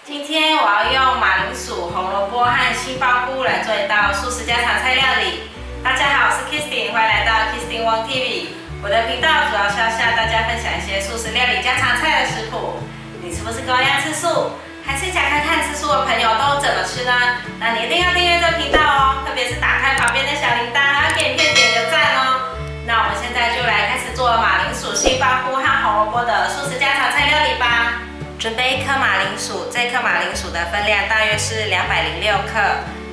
今天我要用马铃薯、红萝卜和杏鲍菇来做一道素食家常菜料理。大家好，我是 Kristin， 欢迎来到 Kristin Wong TV。我的频道主要是要向大家分享一些素食料理家常菜的食谱。你是不是跟我一样吃素？还是想看看吃素的朋友都怎么吃呢？那你一定要订阅这频道哦，特别是打开旁边的小铃铛，还要给影片点个赞哦。那我们现在就来开始做马铃薯、杏鲍菇和红萝卜的素食家常菜料理吧。准备1颗马铃薯，这颗马铃薯的分量大约是206克。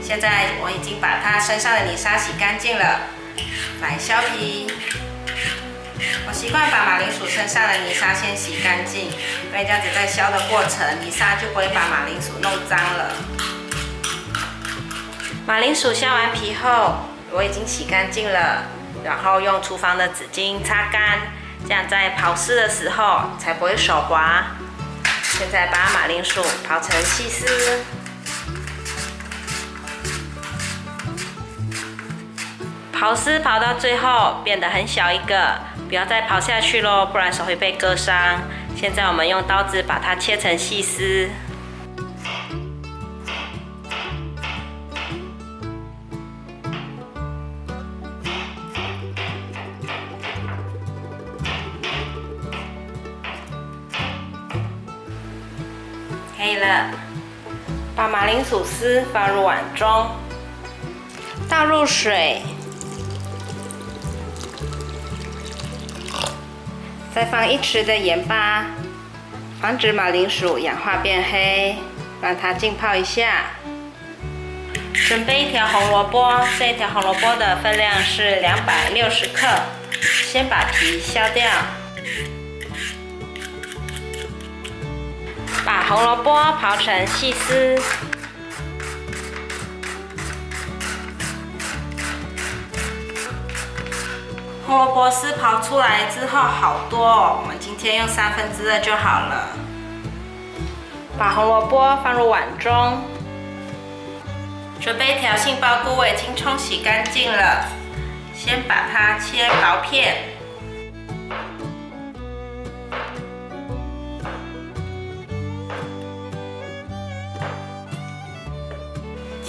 现在我已经把它身上的泥沙洗干净了，来削皮。我习惯把马铃薯身上的泥沙先洗干净，因为这样子在削的过程，泥沙就不会把马铃薯弄脏了。马铃薯削完皮后，我已经洗干净了，然后用厨房的纸巾擦干，这样在刨丝的时候才不会手滑。现在把马铃薯刨成细丝，刨丝刨到最后变得很小一个，不要再刨下去咯，不然手会被割伤。现在我们用刀子把它切成细丝。可以了，把马铃薯丝放入碗中，倒入水，再放1匙的盐巴，防止马铃薯氧化变黑，让它浸泡一下。准备1条红萝卜，这1条红萝卜的分量是260克，先把皮削掉。把红萝卜刨成细丝，红萝卜丝刨出来之后好多哦，我们今天用2/3就好了。把红萝卜放入碗中，准备1条杏鲍菇，我已经冲洗干净了，先把它切薄片。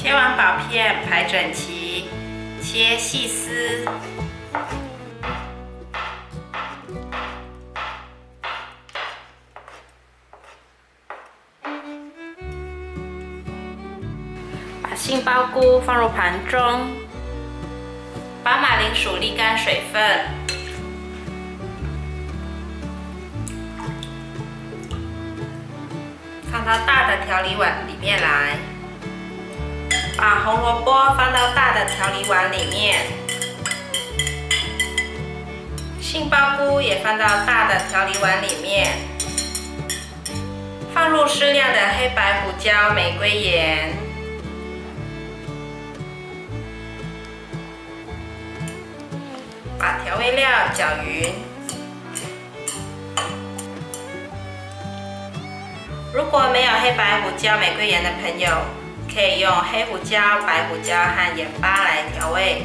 切完薄片排整齐，切细丝。把杏鲍菇放入盘中，把马铃薯沥干水分，放到大的调理碗里面来。把红萝卜放到大的调理碗里面，杏鲍菇也放到大的调理碗里面，放入适量的黑白胡椒、玫瑰盐，把调味料搅匀。如果没有黑白胡椒、玫瑰盐的朋友，可以用黑胡椒、白胡椒和盐巴来调味，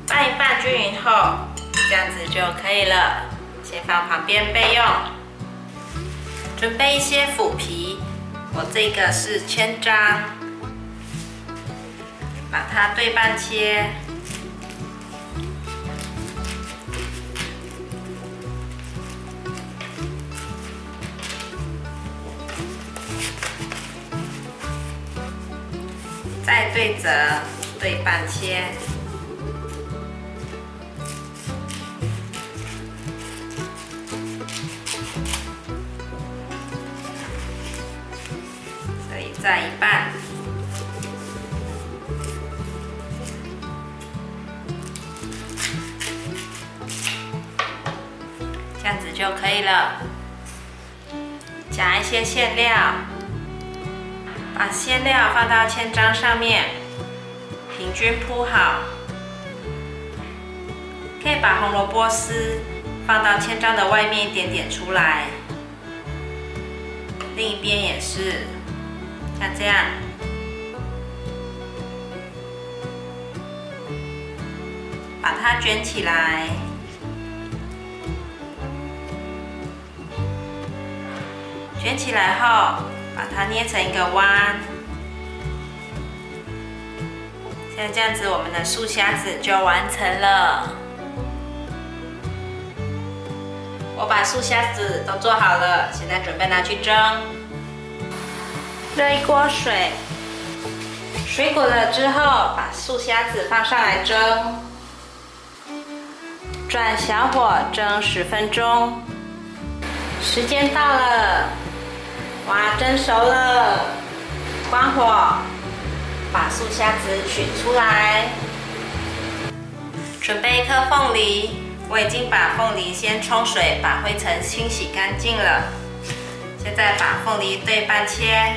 拌一拌均匀后，这样子就可以了。先放旁边备用。准备一些腐皮，我这个是千张，把它对半切。再对折，对半切。这里再一半。这样子就可以了。加一些馅料。把馅料放到千张上面，平均铺好。可以把红萝卜丝放到千张的外面一点点出来，另一边也是，像这样。把它卷起来，卷起来后，把它捏成一个弯。像这样子，我们的素虾子就完成了。我把素虾子都做好了，现在准备拿去蒸。热一锅水，水滚了之后，把素虾子放上来蒸，转小火蒸10分钟。时间到了，哇，蒸熟了，关火，把素虾子取出来，准备一颗凤梨。我已经把凤梨先冲水，把灰尘清洗干净了。现在把凤梨对半切，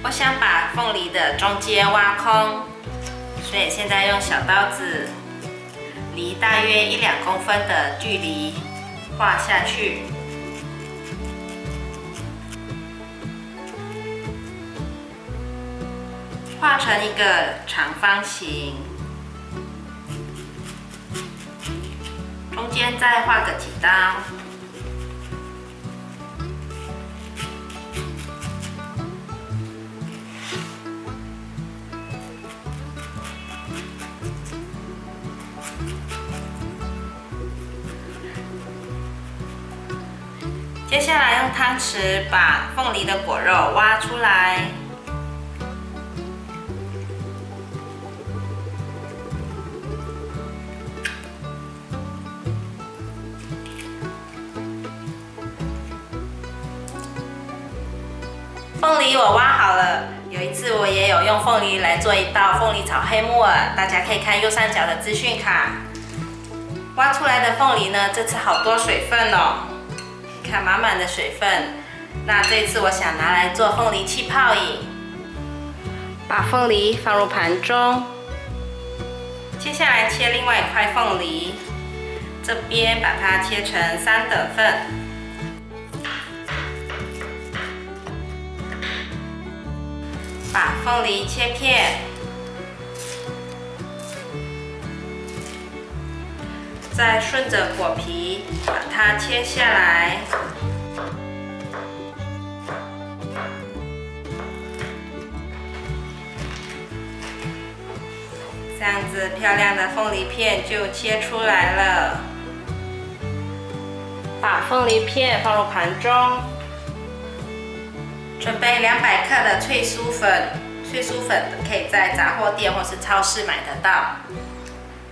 我想把凤梨的中间挖空，所以现在用小刀子，离大约1-2公分的距离画下去。画成一个长方形，中间再画个几刀。接下来用汤匙把凤梨的果肉挖出来。凤梨我挖好了，有一次我也有用凤梨来做一道凤梨炒黑木耳，大家可以看右上角的资讯卡。挖出来的凤梨呢，这次好多水分哦，看满满的水分。那这次我想拿来做凤梨气泡饮，把凤梨放入盘中。接下来切另外一块凤梨，这边把它切成3等份。把凤梨切片，再顺着果皮把它切下来。这样子漂亮的凤梨片就切出来了。把凤梨片放入盘中。准备200克的脆酥粉，脆酥粉可以在杂货店或是超市买得到。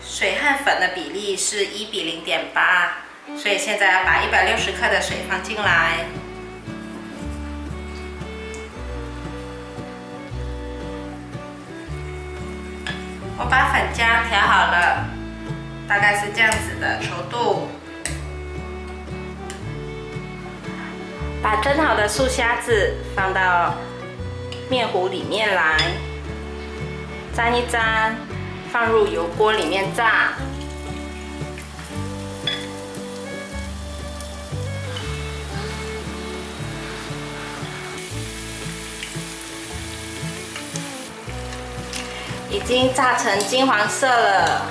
水和粉的比例是1:0.8，所以现在要把160克的水放进来。我把粉浆调好了，大概是这样子的稠度。把蒸好的素虾子放到面糊里面来，沾一沾，放入油锅里面炸。已经炸成金黄色了，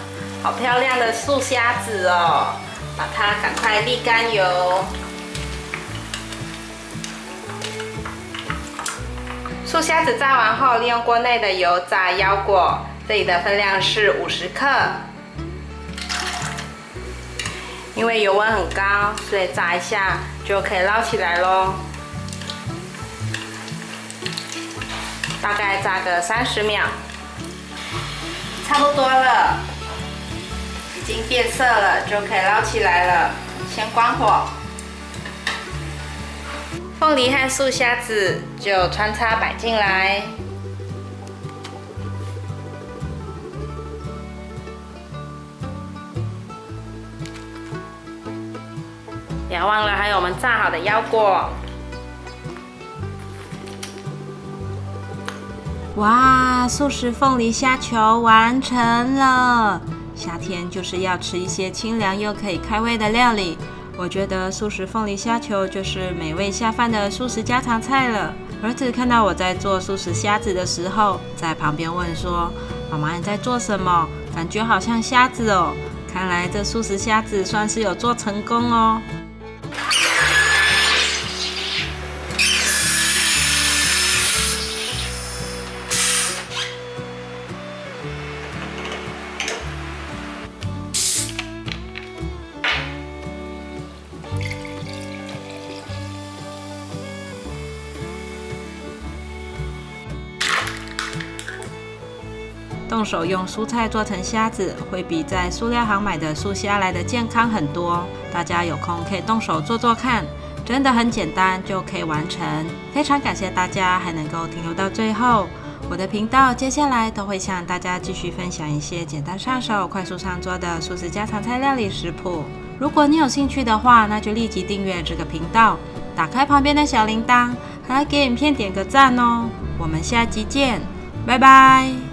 好漂亮的素虾子哦！把它赶快沥干油。素虾子炸完后，利用锅内的油炸腰果，这里的分量是50克。因为油温很高，所以炸一下就可以捞起来咯。大概炸个30秒，差不多了，已经变色了，就可以捞起来了。先关火。凤梨和素虾子就穿插摆进来，不要忘了还有我们炸好的腰果。哇，素食凤梨虾球完成了！夏天就是要吃一些清凉又可以开胃的料理。我觉得素食凤梨虾球就是美味下饭的素食家常菜了。儿子看到我在做素食虾子的时候，在旁边问说：“妈妈，你在做什么？感觉好像虾子哦。”看来这素食虾子算是有做成功哦。动手用蔬菜做成虾子，会比在塑料行买的素虾来的健康很多。大家有空可以动手做做看，真的很简单就可以完成。非常感谢大家还能够停留到最后。我的频道接下来都会向大家继续分享一些简单上手、快速上桌的素食家常菜料理食谱。如果你有兴趣的话，那就立即订阅这个频道，打开旁边的小铃铛，还要给影片点个赞哦。我们下集见，拜拜。